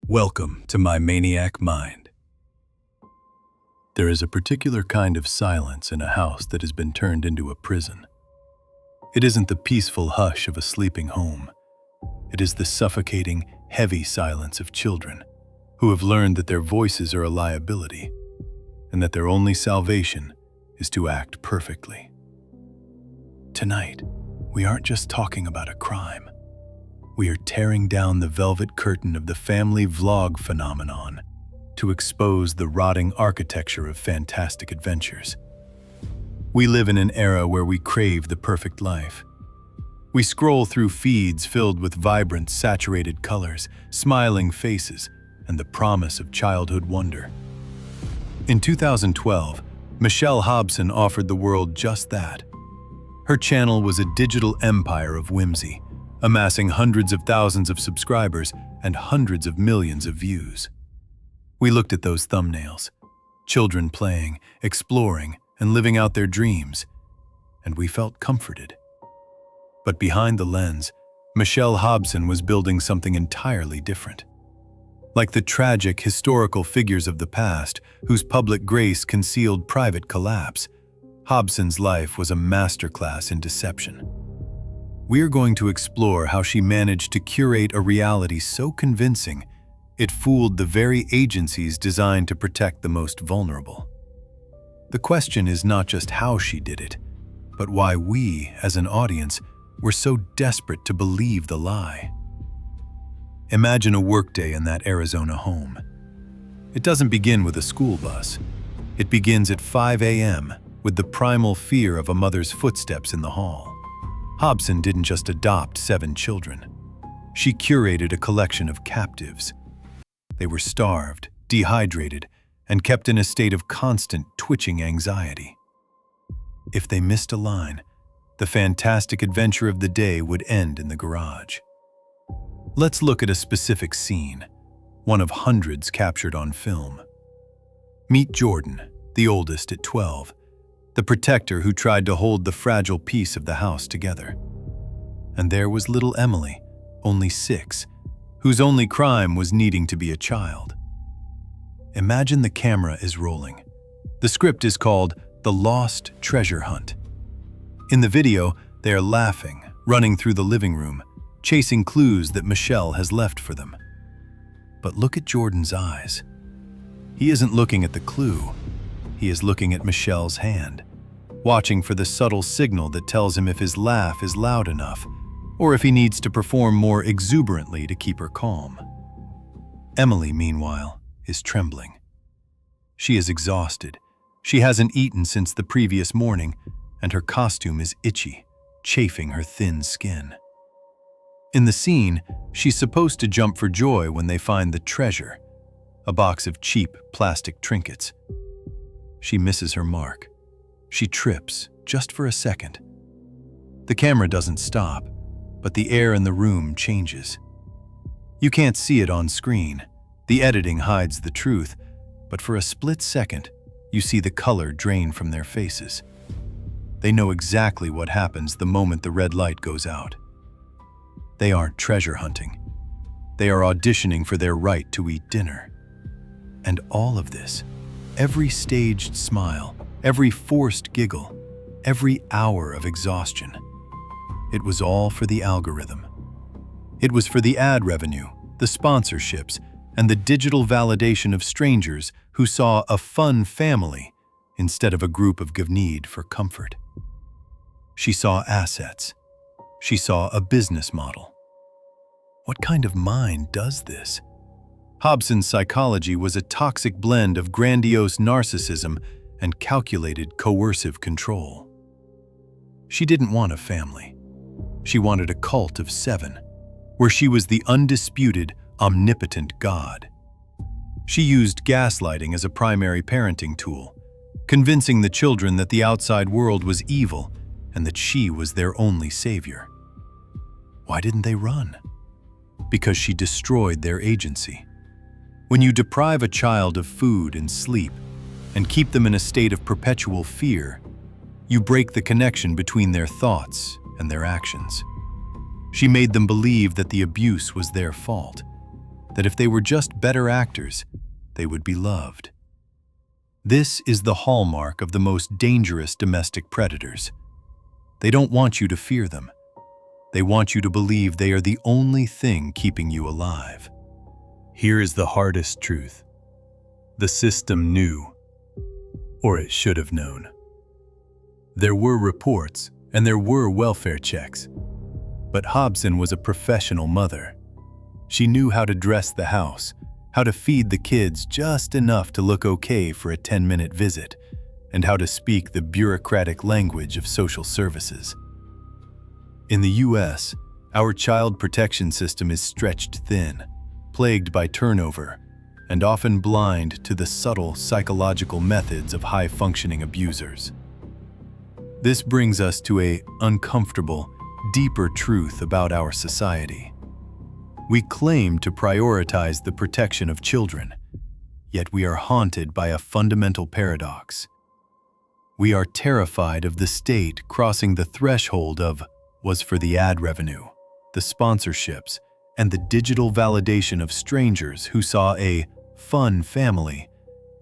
Welcome to My Maniac Mind. There is a particular kind of silence in a house that has been turned into a prison. It isn't the peaceful hush of a sleeping home. It is the suffocating, heavy silence of children who have learned that their voices are a liability and that their only salvation is to act perfectly. Tonight, we aren't just talking about a crime. We are tearing down the velvet curtain of the family vlog phenomenon to expose the rotting architecture of fantastic adventures. We live in an era where we crave the perfect life. We scroll through feeds filled with vibrant, saturated colors, smiling faces, and the promise of childhood wonder. In 2012, Machelle Hobson offered the world just that. Her channel was a digital empire of whimsy, amassing hundreds of thousands of subscribers and hundreds of millions of views. We looked at those thumbnails, children playing, exploring, and living out their dreams, and we felt comforted. But behind the lens, Machelle Hobson was building something entirely different. Like the tragic historical figures of the past, whose public grace concealed private collapse, Hobson's life was a masterclass in deception. We are going to explore how she managed to curate a reality so convincing it fooled the very agencies designed to protect the most vulnerable. The question is not just how she did it, but why we, as an audience, were so desperate to believe the lie. Imagine a workday in that Arizona home. It doesn't begin with a school bus. It begins at 5 a.m. with the primal fear of a mother's footsteps in the hall. Hobson didn't just adopt 7 children. She curated a collection of captives. They were starved, dehydrated, and kept in a state of constant twitching anxiety. If they missed a line, the fantastic adventure of the day would end in the garage. Let's look at a specific scene, one of hundreds captured on film. Meet Jordan, the oldest at 12. The protector who tried to hold the fragile piece of the house together. And there was little Emily, only 6, whose only crime was needing to be a child. Imagine the camera is rolling. The script is called The Lost Treasure Hunt. In the video, they are laughing, running through the living room, chasing clues that Machelle has left for them. But look at Jordan's eyes. He isn't looking at the clue. He is looking at Machelle's hand, watching for the subtle signal that tells him if his laugh is loud enough, or if he needs to perform more exuberantly to keep her calm. Emily, meanwhile, is trembling. She is exhausted. She hasn't eaten since the previous morning, and her costume is itchy, chafing her thin skin. In the scene, she's supposed to jump for joy when they find the treasure, a box of cheap plastic trinkets. She misses her mark. She trips, just for a second. The camera doesn't stop, but the air in the room changes. You can't see it on screen. The editing hides the truth, but for a split second, you see the color drain from their faces. They know exactly what happens the moment the red light goes out. They aren't treasure hunting. They are auditioning for their right to eat dinner. And all of this, every staged smile, every forced giggle, every hour of exhaustion. It was all for the algorithm. It was for the ad revenue, the sponsorships, and the digital validation of strangers who saw a fun family instead of a group of need for comfort. She saw assets. She saw a business model. What kind of mind does this? Hobson's psychology was a toxic blend of grandiose narcissism and calculated coercive control. She didn't want a family. She wanted a cult of 7, where she was the undisputed, omnipotent God. She used gaslighting as a primary parenting tool, convincing the children that the outside world was evil and that she was their only savior. Why didn't they run? Because she destroyed their agency. When you deprive a child of food and sleep and keep them in a state of perpetual fear, you break the connection between their thoughts and their actions. She made them believe that the abuse was their fault, that if they were just better actors, they would be loved. This is the hallmark of the most dangerous domestic predators. They don't want you to fear them. They want you to believe they are the only thing keeping you alive. Here is the hardest truth. The system knew, or it should have known. There were reports and there were welfare checks, but Hobson was a professional mother. She knew how to dress the house, how to feed the kids just enough to look okay for a 10-minute visit, and how to speak the bureaucratic language of social services. In the US, our child protection system is stretched thin, plagued by turnover, and often blind to the subtle psychological methods of high-functioning abusers. This brings us to an uncomfortable, deeper truth about our society. We claim to prioritize the protection of children, yet we are haunted by a fundamental paradox. We are terrified of the state crossing the threshold of was for the ad revenue, the sponsorships, and the digital validation of strangers who saw a fun family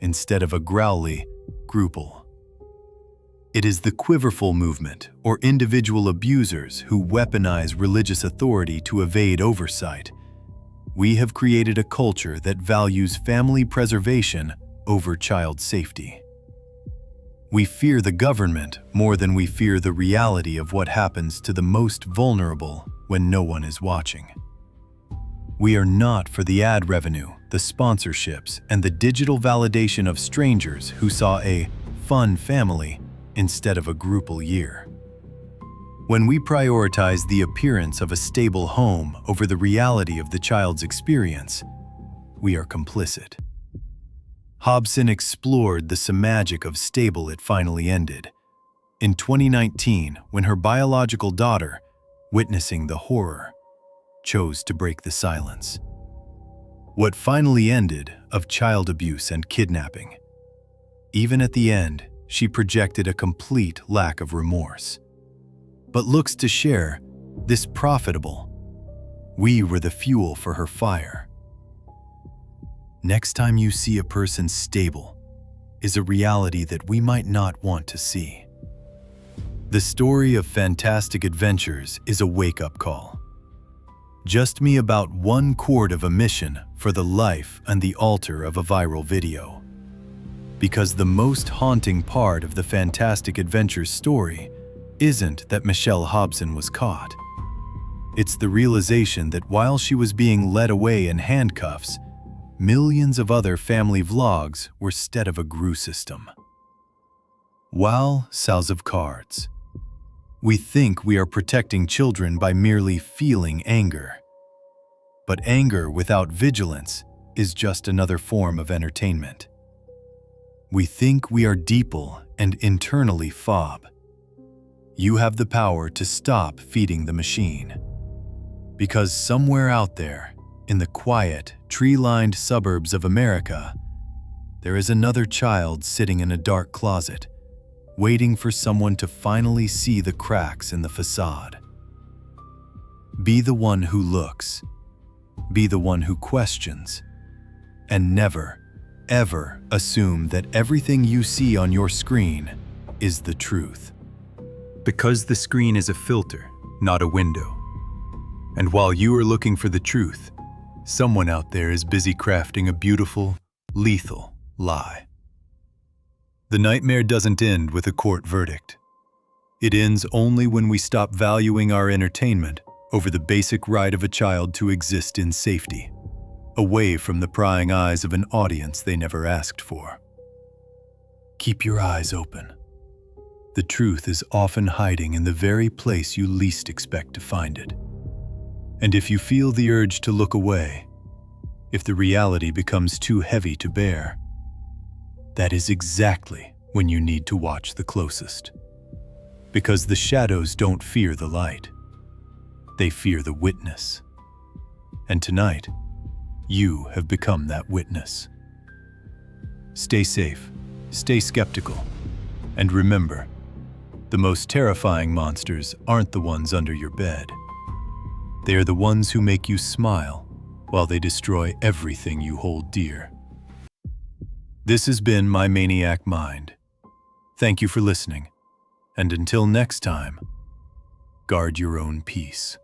instead of a growly grouple. It is the quiverful movement or individual abusers who weaponize religious authority to evade oversight. We have created a culture that values family preservation over child safety. We fear the government more than we fear the reality of what happens to the most vulnerable when no one is watching. We are not for the ad revenue, the sponsorships, and the digital validation of strangers who saw a fun family instead of a grouple year. When we prioritize the appearance of a stable home over the reality of the child's experience, we are complicit. Hobson explored the magic of stable it finally ended. In 2019, when her biological daughter, witnessing the horror, chose to break the silence. What finally ended of child abuse and kidnapping. Even at the end, she projected a complete lack of remorse, but looks to share this profitable. We were the fuel for her fire. Next time you see a person stable is a reality that we might not want to see. The story of Fantastic Adventures is a wake-up call. Just me about 1/4 of a mission for the life and the altar of a viral video. Because the most haunting part of the Fantastic Adventures story isn't that Machelle Hobson was caught. It's the realization that while she was being led away in handcuffs, millions of other family vlogs were instead of a GRU system. While House of Cards. We think we are protecting children by merely feeling anger. But anger without vigilance is just another form of entertainment. We think we are deeple and internally fob. You have the power to stop feeding the machine. Because somewhere out there, in the quiet, tree-lined suburbs of America, there is another child sitting in a dark closet, waiting for someone to finally see the cracks in the facade. Be the one who looks. Be the one who questions. And never, ever assume that everything you see on your screen is the truth. Because the screen is a filter, not a window. And while you are looking for the truth, someone out there is busy crafting a beautiful, lethal lie. The nightmare doesn't end with a court verdict. It ends only when we stop valuing our entertainment over the basic right of a child to exist in safety, away from the prying eyes of an audience they never asked for. Keep your eyes open. The truth is often hiding in the very place you least expect to find it. And if you feel the urge to look away, if the reality becomes too heavy to bear, that is exactly when you need to watch the closest. Because the shadows don't fear the light. They fear the witness. And tonight, you have become that witness. Stay safe, stay skeptical, and remember, the most terrifying monsters aren't the ones under your bed. They are the ones who make you smile while they destroy everything you hold dear. This has been My Maniac Mind. Thank you for listening, and until next time, guard your own peace.